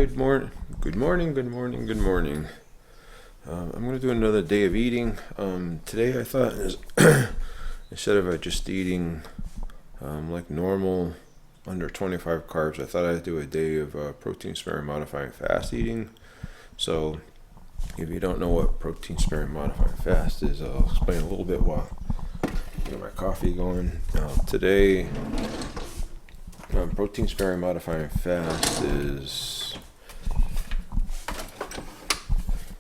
Good morning. Good morning. Good morning. Good morning. I'm going to do another day of eating. Today I thought instead of just eating like normal under 25 carbs, I thought I'd do a day of protein sparing modifying fast eating. So if you don't know what protein sparing modifying fast is, I'll explain a little bit while I get my coffee going. Today, protein sparing modifying fast is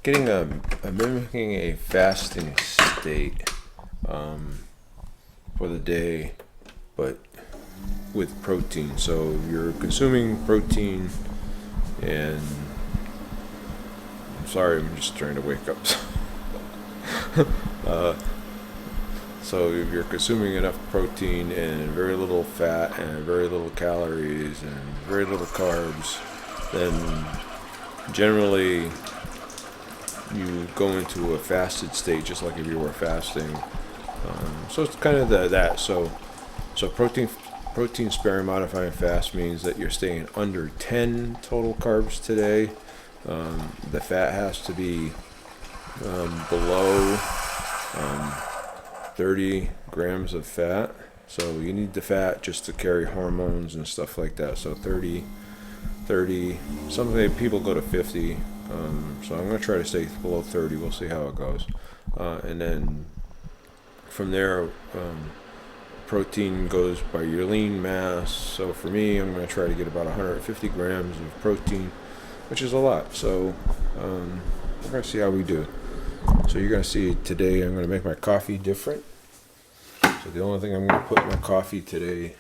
getting mimicking a fasting state for the day, but with protein. So you're consuming protein, and I'm sorry, I'm just trying to wake up. So if you're consuming enough protein and very little fat and very little calories and very little carbs, then generally you go into a fasted state just like if you were fasting. So it's kind of that. So protein sparing modifying fast means that you're staying under 10 total carbs today. The fat has to be below 30 grams of fat. So you need the fat just to carry hormones and stuff like that. So 30, some people go to 50. So I'm going to try to stay below 30. We'll see how it goes. And then from there, protein goes by your lean mass. So for me, I'm going to try to get about 150 grams of protein, which is a lot. So we're going to see how we do. So you're going to see today I'm going to make my coffee different. So the only thing I'm going to put in my coffee today,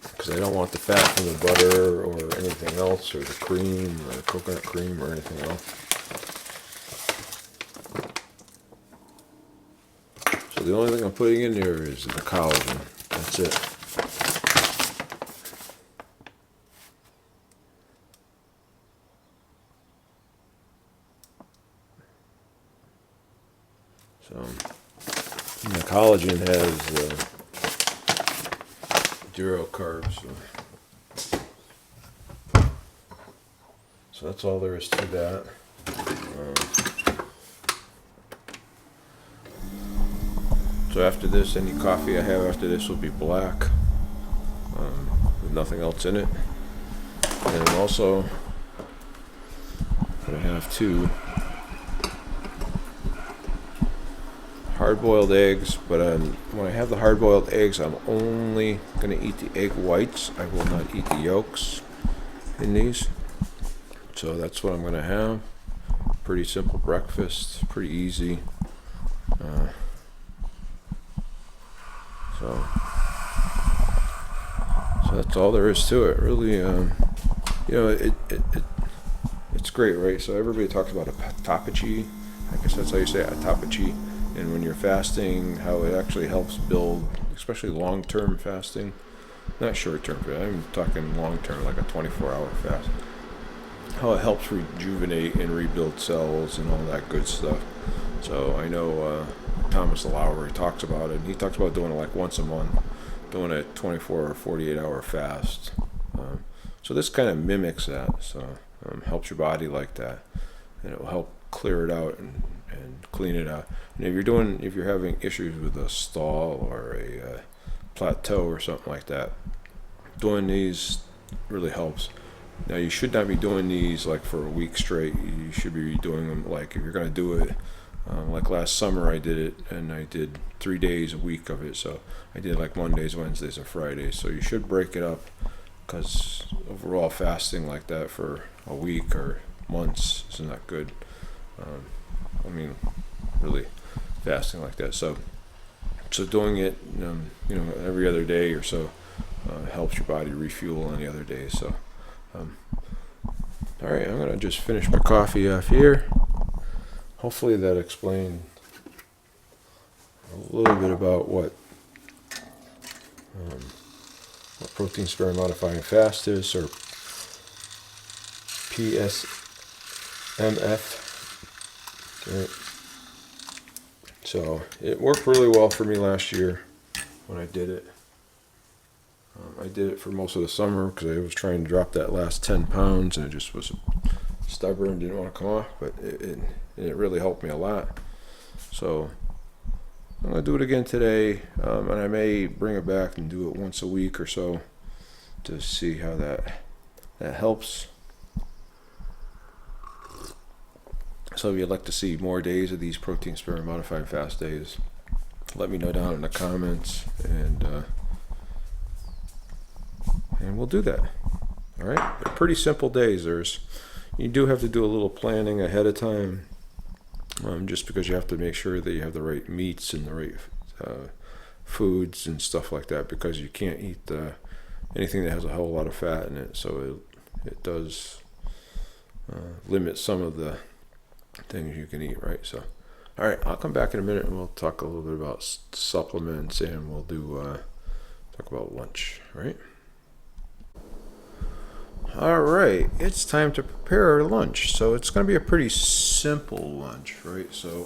because I don't want the fat from the butter or anything else, or the cream or the coconut cream or anything else. So the only thing I'm putting in there is the collagen. That's it. So the collagen has 0 carbs. So that's all there is to that. So after this, any coffee I have after this will be black, with nothing else in it. And I'm also going to have 2 hard-boiled eggs, but when I have the hard-boiled eggs, I'm only going to eat the egg whites. I will not eat the yolks in these. So that's what I'm going to have. Pretty simple breakfast, pretty easy. So that's all there is to it. Really, it's great, right? So everybody talks about autophagy. I guess that's how you say it, autophagy. And when you're fasting, how it actually helps build, especially long-term fasting, not short-term, but I'm talking long-term, like a 24-hour fast, how it helps rejuvenate and rebuild cells and all that good stuff. So I know Thomas Lowry talks about it, and he talks about doing it like once a month, doing a 24 or 48-hour fast. So this kind of mimics that, so helps your body like that, and it will help clear it out and clean it out. And if you're having issues with a stall or a plateau or something like that, doing these really helps. Now you should not be doing these like for a week straight. You should be doing them like, if you're going to do it, like last summer I did it, and I did 3 days a week of it. So I did like Mondays, Wednesdays, and Fridays. So you should break it up, because overall fasting like that for a week or months is not good. Really fasting like that. So doing it, every other day or so helps your body refuel on the other days. So, all right, I'm gonna just finish my coffee off here. Hopefully that explained a little bit about what protein sparing modifying fast is, or PSMF. Right. So it worked really well for me last year when I did it. I did it for most of the summer because I was trying to drop that last 10 pounds, and it just was stubborn, didn't want to come off, but it really helped me a lot. So I'm going to do it again today, and I may bring it back and do it once a week or so to see how that helps. So if you'd like to see more days of these protein sparing modified fast days, let me know down in the comments, and we'll do that. All right, they're pretty simple days. You do have to do a little planning ahead of time, just because you have to make sure that you have the right meats and the right foods and stuff like that, because you can't eat anything that has a whole lot of fat in it. So it does limit some of the things you can eat, right? So, all right, I'll come back in a minute and we'll talk a little bit about supplements, and we'll do talk about lunch, right? All right, it's time to prepare our lunch. So it's going to be a pretty simple lunch, right? So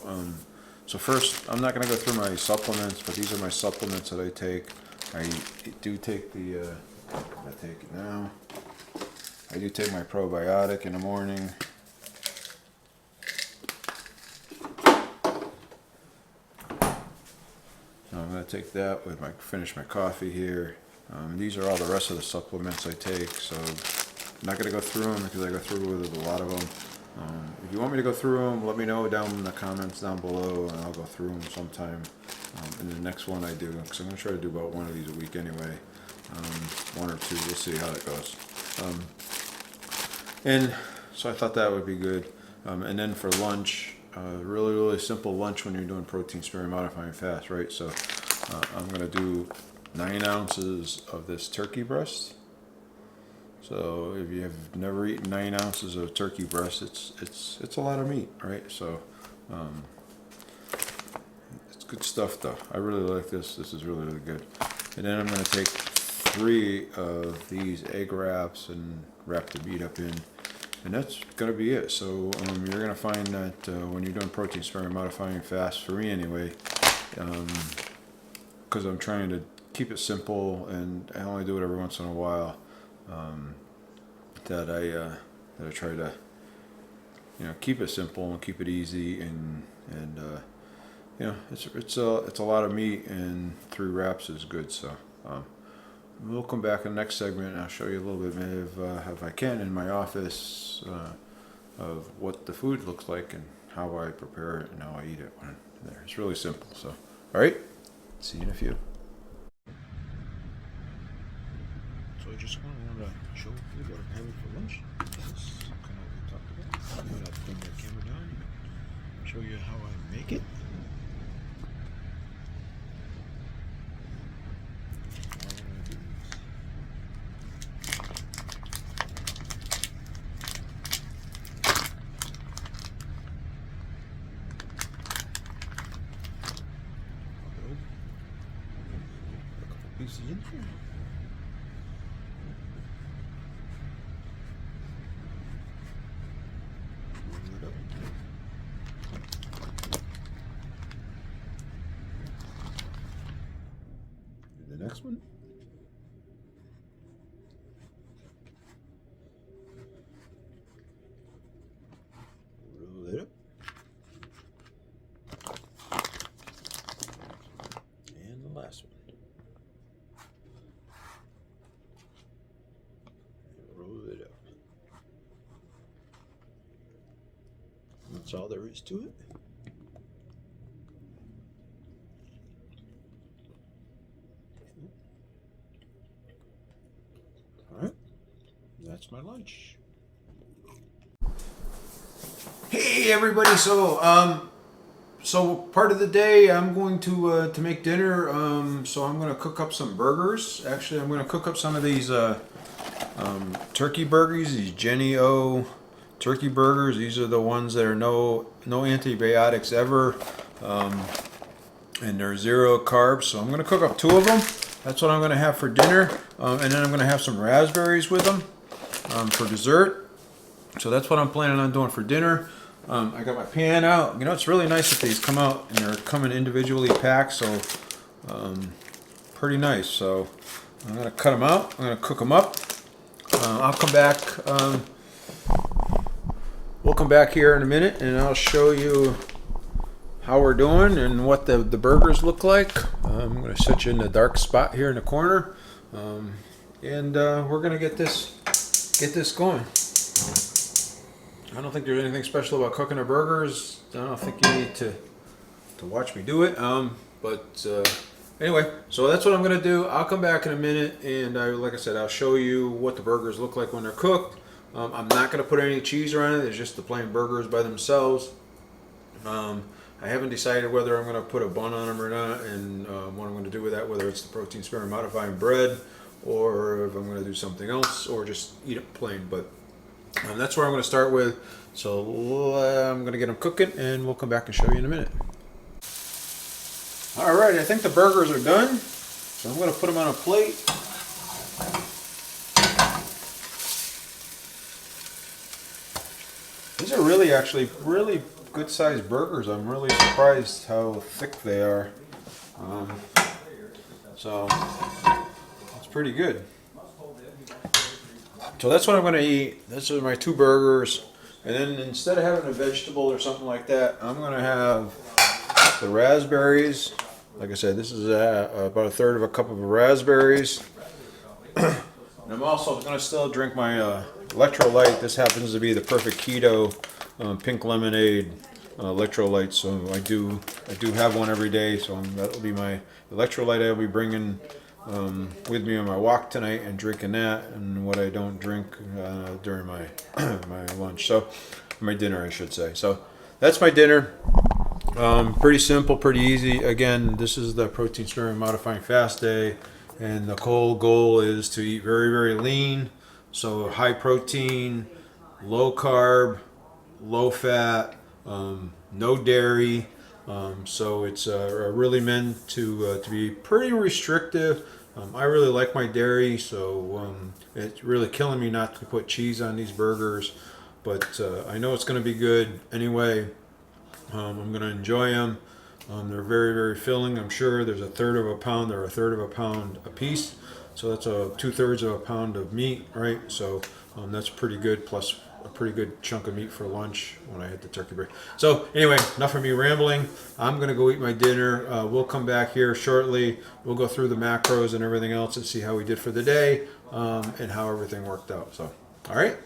first, I'm not going to go through my supplements, but these are my supplements that I take. I do take I take it now. I do take my probiotic in the morning. So I'm going to take that with finish my coffee here. These are all the rest of the supplements I take, so I'm not going to go through them because I go through with a lot of them. If you want me to go through them, let me know down in the comments down below, and I'll go through them sometime. And the next one I do, because I'm going to try to do about one of these a week anyway. One or two, we'll see how it goes. And so I thought that would be good. And then for lunch, really, really simple lunch when you're doing protein sparing modifying fast, right? So I'm going to do 9 ounces of this turkey breast. So if you have never eaten 9 ounces of turkey breast, it's a lot of meat, right? So it's good stuff, though. I really like this. This is really, really good. And then I'm going to take 3 of these egg wraps and wrap the meat up in. And that's going to be it. So you're going to find that when you're doing protein sparing modifying fast, for me anyway, because I'm trying to keep it simple and I only do it every once in a while, that I try to keep it simple and keep it easy, and it's a lot of meat, and 3 wraps is good. So we'll come back in the next segment and I'll show you a little bit, if I can, in my office of what the food looks like and how I prepare it and how I eat it when there. It's really simple. So, all right, see you in a few. So I just want to show you what I'm having for lunch. This is kind of what we talked about. I'm going to bring the camera down and show you how I make it. Pieces in here. Roll it up. And the next one. Roll it up. And the last one. Roll it up. That's all there is to it. All right, that's my lunch. Hey everybody! So part of the day I'm going to make dinner. So I'm going to cook up some burgers. Actually, I'm going to cook up some of these turkey burgers. These Jenny O turkey burgers. These are the ones that are no antibiotics ever, and they're 0 carbs. So I'm going to cook up 2 of them. That's what I'm going to have for dinner, and then I'm going to have some raspberries with them for dessert. So that's what I'm planning on doing for dinner. I got my pan out. You know, it's really nice that these come out and they're coming individually packed. So pretty nice. So I'm going to cut them out. I'm going to cook them up. I'll come back. We'll come back here in a minute, and I'll show you how we're doing and what the burgers look like. I'm going to set you in the dark spot here in the corner, and we're going to get this going. I don't think there's anything special about cooking the burgers. I don't think you need to watch me do it. Anyway, so that's what I'm going to do. I'll come back in a minute, and like I said, I'll show you what the burgers look like when they're cooked. I'm not going to put any cheese around it. It's just the plain burgers by themselves. I haven't decided whether I'm going to put a bun on them or not, and what I'm going to do with that, whether it's the protein sparing modifying bread, or if I'm going to do something else, or just eat it plain. But that's where I'm going to start with. So I'm going to get them cooking, and we'll come back and show you in a minute. All right, I think the burgers are done, so I'm going to put them on a plate. These are really good sized burgers. I'm really surprised how thick they are. So it's pretty good. So that's what I'm going to eat. These are my 2 burgers. And then instead of having a vegetable or something like that, I'm going to have the raspberries. Like I said, this is about 1/3 of a cup of raspberries. And I'm also going to still drink my electrolyte. This happens to be the perfect keto pink lemonade electrolyte. So I do have one every day. So that'll be my electrolyte I'll be bringing with me on my walk tonight and drinking that, and what I don't drink during my my lunch. So my dinner, I should say. So that's my dinner. Pretty simple, pretty easy. Again, this is the protein sparing modifying fast day, and the whole goal is to eat very, very lean. So high protein, low carb, low fat, no dairy. So it's really meant to be pretty restrictive. I really like my dairy, so it's really killing me not to put cheese on these burgers. But I know it's going to be good anyway. I'm going to enjoy them. They're very, very filling. I'm sure there's 1/3 of a pound. They're 1/3 of a pound a piece. So that's 2/3 of a pound of meat, right? So that's pretty good, plus a pretty good chunk of meat for lunch when I hit the turkey break. So anyway, enough of me rambling. I'm going to go eat my dinner. We'll come back here shortly. We'll go through the macros and everything else and see how we did for the day, and how everything worked out. So, all right.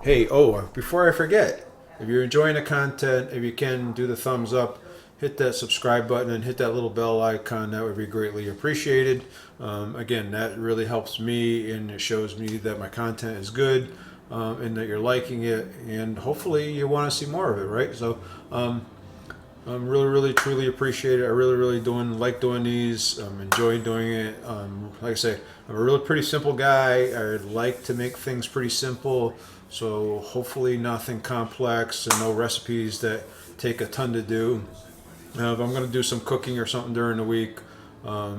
Hey, before I forget, if you're enjoying the content, if you can, do the thumbs up, hit that subscribe button, and hit that little bell icon. That would be greatly appreciated. Again, that really helps me, and it shows me that my content is good, and that you're liking it, and hopefully you want to see more of it, right? So I'm really, really, truly appreciate it. I really, really like doing these. Enjoy doing it. Like I say, I'm a really pretty simple guy. I like to make things pretty simple. So hopefully nothing complex and no recipes that take a ton to do. If I'm going to do some cooking or something during the week,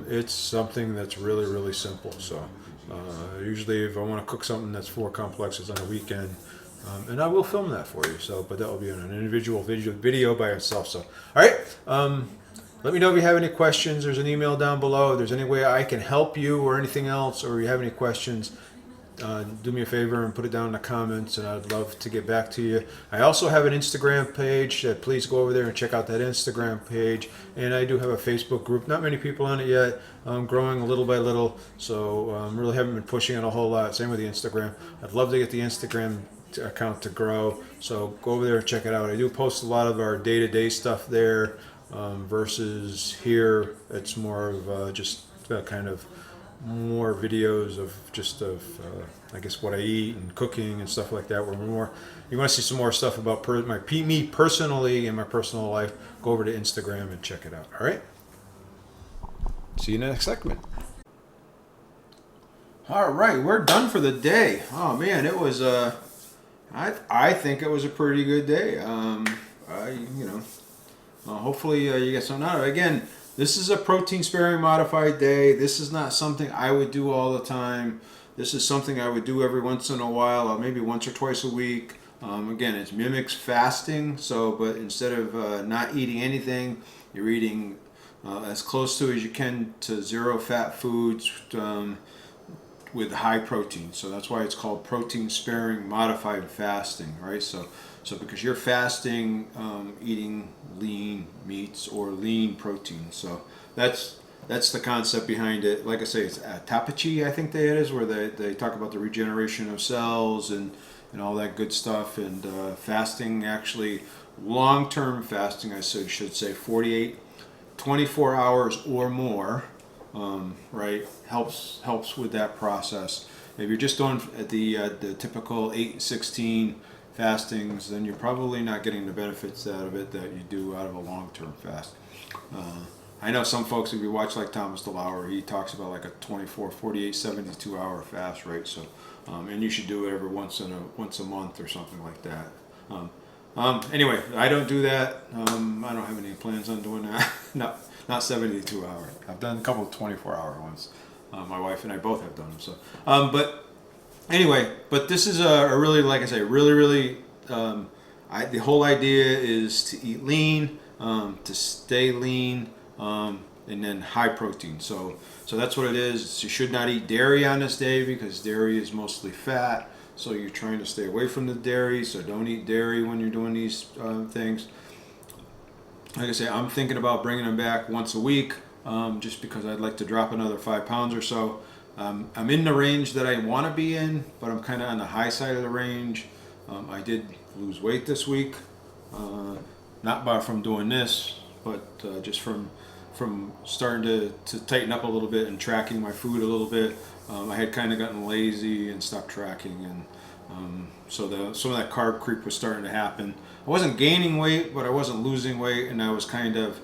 it's something that's really, really simple. So usually if I want to cook something that's more complex, it's on a weekend. And I will film that for you. So, but that will be an individual video by itself. So, all right. Let me know if you have any questions. There's an email down below. If there's any way I can help you or anything else, or you have any questions, do me a favor and put it down in the comments, and I'd love to get back to you. I also have an Instagram page. Please go over there and check out that Instagram page. And I do have a Facebook group. Not many people on it yet. I'm growing little by little, so really haven't been pushing it a whole lot. Same with the Instagram. I'd love to get the Instagram account to grow, so go over there and check it out. I do post a lot of our day-to-day stuff there, versus here it's more of just kind of more videos of I guess what I eat and cooking and stuff like that. Where more, you want to see some more stuff about me personally and my personal life, go over to Instagram and check it out. All right, see you in the next segment. All right, we're done for the day. Oh man, it was I think it was a pretty good day. Hopefully you get something out of it. Again, this is a protein sparing modified day. This is not something I would do all the time. This is something I would do every once in a while, maybe once or twice a week. Again, it mimics fasting. So, but instead of not eating anything, you're eating as close to as you can to zero fat foods with high protein. So that's why it's called protein sparing modified fasting, right? So because you're fasting, eating lean meats or lean protein. So that's the concept behind it. Like I say, it's autophagy, I think that it is, where they talk about the regeneration of cells and all that good stuff. And fasting, actually, long-term fasting, I should say 48, 24 hours or more, right, helps with that process. If you're just doing the typical 8-16 fastings, then you're probably not getting the benefits out of it that you do out of a long-term fast. I know some folks, if you watch like Thomas DeLauer, he talks about like a 24, 48, 72 hour fast, right? So, and you should do it every once a month or something like that. Anyway, I don't do that. I don't have any plans on doing that. Not 72 hours. I've done a couple of 24-hour ones. My wife and I both have done them. So, but anyway, this is a really, like I say, really, the whole idea is to eat lean, to stay lean, and then high protein. So that's what it is. You should not eat dairy on this day because dairy is mostly fat. So you're trying to stay away from the dairy. So don't eat dairy when you're doing these things. Like I say, I'm thinking about bringing them back once a week, just because I'd like to drop another 5 pounds or so. I'm in the range that I want to be in, but I'm kind of on the high side of the range. I did lose weight this week, not from doing this, but just from starting to tighten up a little bit and tracking my food a little bit. I had kind of gotten lazy and stopped tracking, and so some of that carb creep was starting to happen. I wasn't gaining weight, but I wasn't losing weight, and I was kind of,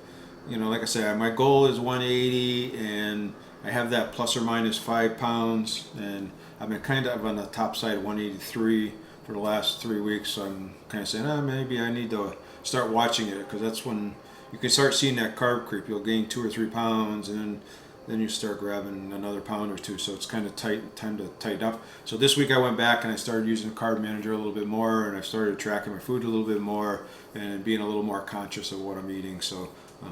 like I said, my goal is 180, and I have that plus or minus 5 pounds, and I've been kind of on the top side, 183 for the last 3 weeks. So I'm kind of saying, maybe I need to start watching it, because that's when you can start seeing that carb creep. You'll gain 2 or 3 pounds, and then you start grabbing another pound or two. So it's kind of time to tighten up. So this week I went back and I started using the carb manager a little bit more, and I started tracking my food a little bit more and being a little more conscious of what I'm eating. So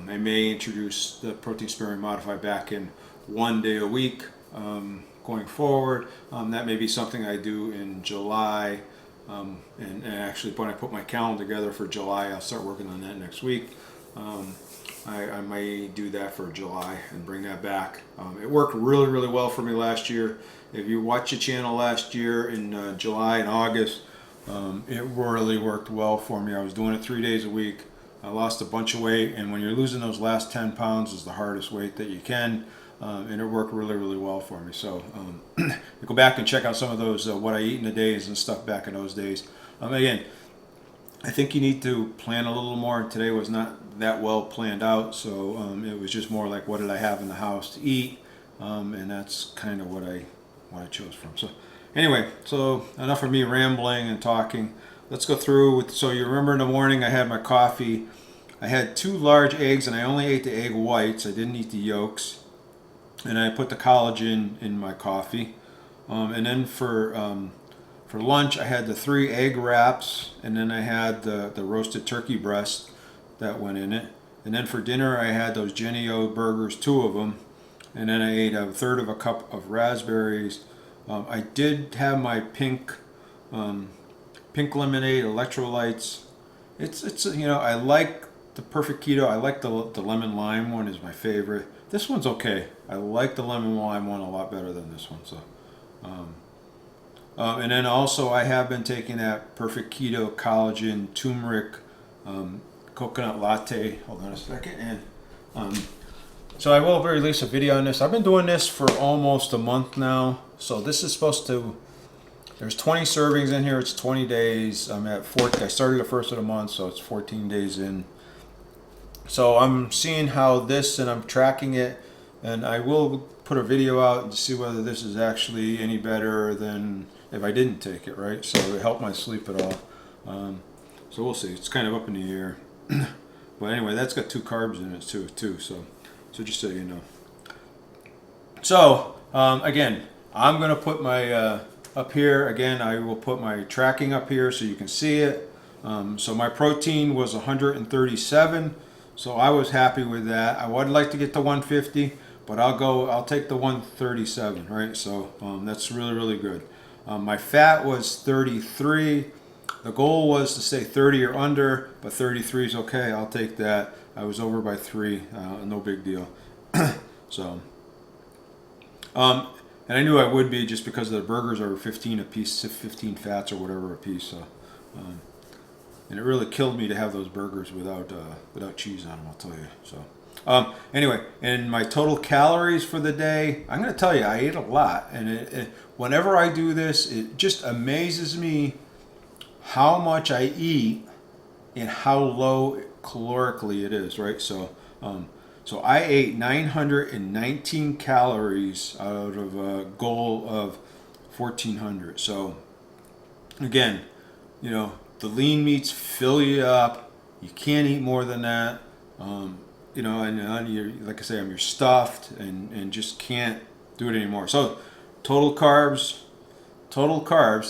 I may introduce the protein sparing modified back in 1 day a week going forward. That may be something I do in July. And actually, when I put my calendar together for July, I'll start working on that next week. I may do that for July and bring that back. It worked really, really well for me last year. If you watch the channel last year in July and August, it really worked well for me. I was doing it 3 days a week. I lost a bunch of weight, and when you're losing those last 10 pounds is the hardest weight that you can, and it worked really, really well for me. So go back and check out some of those, what I eat in the days and stuff back in those days. Again, I think you need to plan a little more. Today was not that well planned out, so it was just more like, what did I have in the house to eat, and that's kind of what I chose from. So anyway, so enough of me rambling and talking. Let's go through with. So you remember in the morning I had my coffee. I had 2 large eggs, and I only ate the egg whites. I didn't eat the yolks, and I put the collagen in my coffee. And then for lunch, I had the 3 egg wraps, and then I had the roasted turkey breast that went in it. And then for dinner, I had those Jennie-O burgers, 2 of them, and then I ate a third of a cup of raspberries. I did have my pink lemonade electrolytes. It's I like the Perfect Keto. I like the lemon lime one is my favorite. This one's okay. I like the lemon lime one a lot better than this one. So. And then also I have been taking that Perfect Keto collagen turmeric coconut latte. Hold on a second. And so I will release a video on this. I've been doing this for almost a month now. So this is supposed to, there's 20 servings in here. It's 20 days. I'm at 14. I started the first of the month, so it's 14 days in. So I'm seeing how this, and I'm tracking it. And I will put a video out to see whether this is actually any better than if I didn't take it, right? So it helped my sleep at all. So we'll see. It's kind of up in the air. But anyway, that's got 2 carbs in it too. So just so you know. So again, I'm gonna put my up here again. I will put my tracking up here so you can see it. So my protein was 137. So I was happy with that. I would like to get to 150, but I'll take the 137, right? So that's really, really good. My fat was 33. The goal was to stay 30 or under, but 33 is okay. I'll take that. I was over by 3, no big deal. So, and I knew I would be just because the burgers are 15 a piece, 15 fats or whatever a piece. So, and it really killed me to have those burgers without cheese on them. I'll tell you. So, anyway, and my total calories for the day, I'm going to tell you, I ate a lot, and whenever I do this, it just amazes me how much I eat and how low calorically it is. Right. So I ate 919 calories out of a goal of 1400. So again, the lean meats fill you up. You can't eat more than that. And you're, like I say, you're stuffed and just can't do it anymore. So total carbs.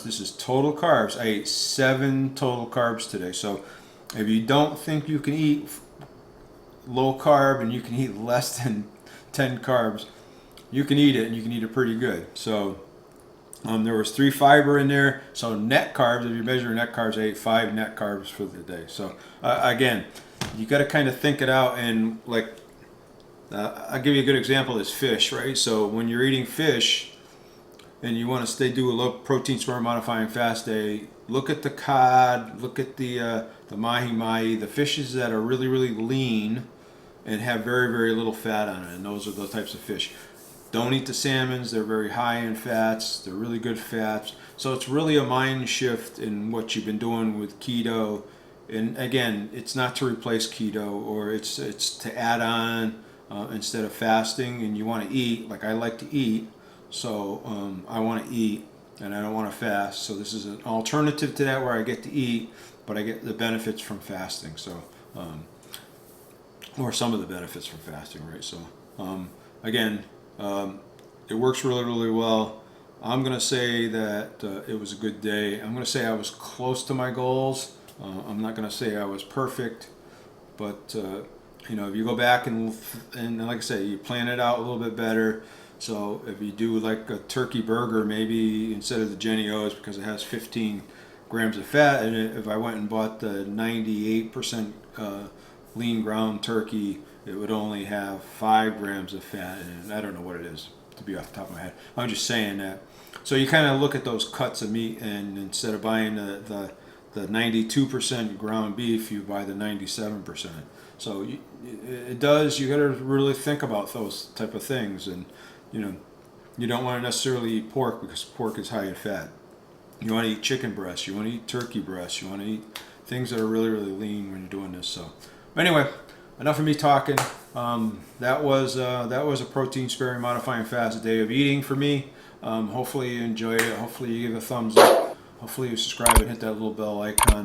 This is total carbs. I ate 7 total carbs today. So if you don't think you can eat low carb and you can eat less than 10 carbs, you can eat it, and you can eat it pretty good. So there was 3 fiber in there. So net carbs, if you measure net carbs, I ate 5 net carbs for the day. So again, you got to kind of think it out. And like, I'll give you a good example is fish, right? So when you're eating fish and you want to do a low protein sperm modifying fast day, look at the cod, look at the mahi-mahi, the fishes that are really, really lean and have very, very little fat on it. And those are the types of fish. Don't eat the salmons. They're very high in fats. They're really good fats. So it's really a mind shift in what you've been doing with keto. And again, it's not to replace keto, or it's to add on instead of fasting. And you want to eat, like I like to eat. So I want to eat and I don't want to fast. So this is an alternative to that where I get to eat, but I get the benefits from fasting. So, or some of the benefits from fasting, right? So again, it works really, really well. I'm going to say that it was a good day. I'm going to say I was close to my goals. I'm not going to say I was perfect, but if you go back and like I say, you plan it out a little bit better. So if you do like a turkey burger, maybe instead of the Jenny O's, because it has 15 grams of fat, and if I went and bought the 98% lean ground turkey, it would only have 5 grams of fat in it. I don't know what it is, to be off the top of my head. I'm just saying that. So you kind of look at those cuts of meat, and instead of buying the 92% ground beef, you buy the 97%. So you got to really think about those type of things. And you don't want to necessarily eat pork because pork is high in fat. You want to eat chicken breast. You want to eat turkey breast. You want to eat things that are really, really lean when you're doing this. So anyway, enough of me talking. That was a protein sparing modifying fast day of eating for me. Hopefully you enjoyed it. Hopefully you give a thumbs up. Hopefully you subscribe and hit that little bell icon.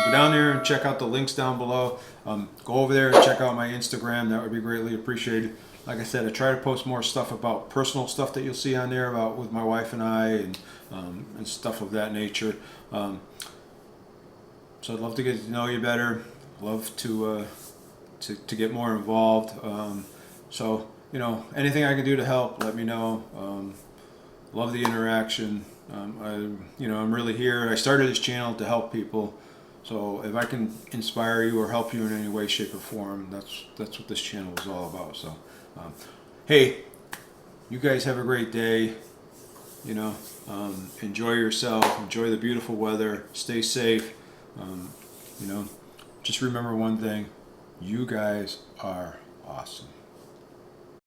Go down there and check out the links down below. Go over there and check out my Instagram. That would be greatly appreciated. Like I said, I try to post more stuff about personal stuff that you'll see on there about with my wife and I, and stuff of that nature. So I'd love to get to know you better. Love to get more involved. So anything I can do to help, let me know. Love the interaction. I'm really here. I started this channel to help people. So if I can inspire you or help you in any way, shape, or form, that's what this channel is all about. So, hey, you guys have a great day. Enjoy yourself. Enjoy the beautiful weather. Stay safe. Just remember one thing. You guys are awesome.